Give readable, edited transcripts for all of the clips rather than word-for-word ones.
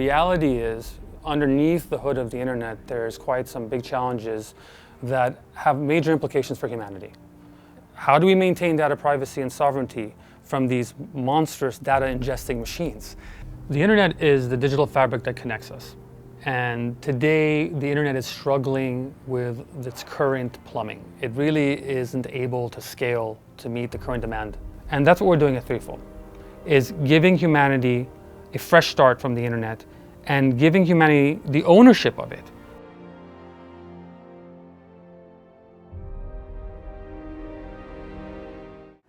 reality is, underneath the hood of the internet, there's quite some big challenges that have major implications for humanity. How do we maintain data privacy and sovereignty from these monstrous data ingesting machines? The internet is the digital fabric that connects us. And today, the internet is struggling with its current plumbing. It really isn't able to scale to meet the current demand. And that's what we're doing at ThreeFold, is giving humanity a fresh start from the internet and giving humanity the ownership of it.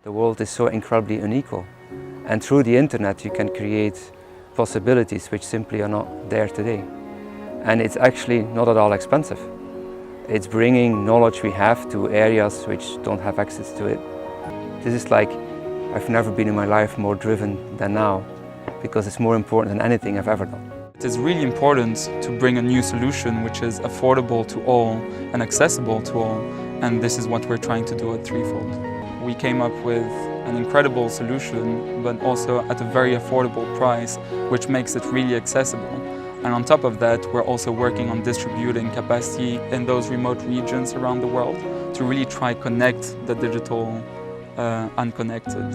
The world is so incredibly unequal, and through the internet you can create possibilities which simply are not there today. And it's actually not at all expensive. It's bringing knowledge we have to areas which don't have access to it. This is like, I've never been in my life more driven than now, because it's more important than anything I've ever done. It is really important to bring a new solution which is affordable to all and accessible to all, and this is what we're trying to do at ThreeFold. We came up with an incredible solution, but also at a very affordable price, which makes it really accessible. And on top of that, we're also working on distributing capacity in those remote regions around the world to really try to connect the digital unconnected.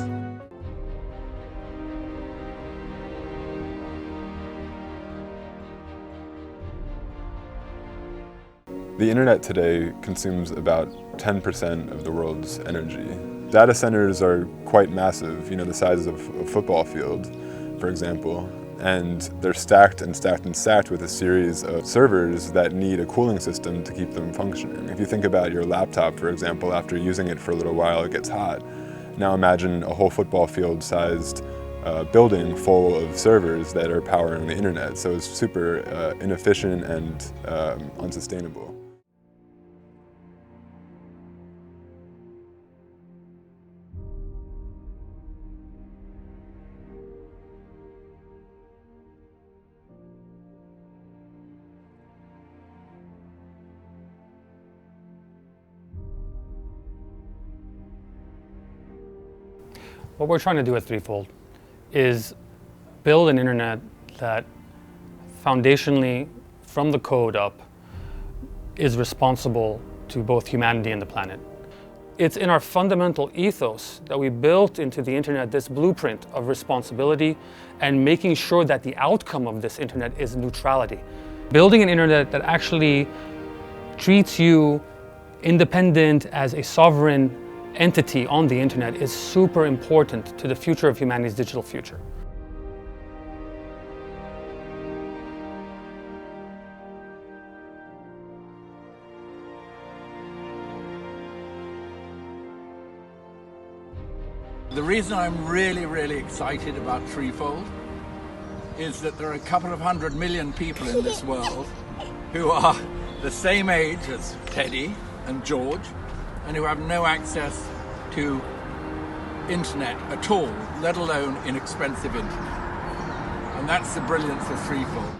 The internet today consumes about 10% of the world's energy. Data centers are quite massive, the size of a football field, for example. And they're stacked and stacked and stacked with a series of servers that need a cooling system to keep them functioning. If you think about your laptop, for example, after using it for a little while, it gets hot. Now imagine a whole football field-sized building full of servers that are powering the internet. So it's super inefficient and unsustainable. What we're trying to do at ThreeFold is build an internet that foundationally, from the code up, is responsible to both humanity and the planet. It's in our fundamental ethos that we built into the internet this blueprint of responsibility and making sure that the outcome of this internet is neutrality. Building an internet that actually treats you independent as a sovereign entity on the internet is super important to the future of humanity's digital future. The reason I'm really excited about ThreeFold is that there are a couple of 100 million people in this world who are the same age as Teddy and George, and who have no access to internet at all, let alone inexpensive internet. And that's the brilliance of ThreeFold.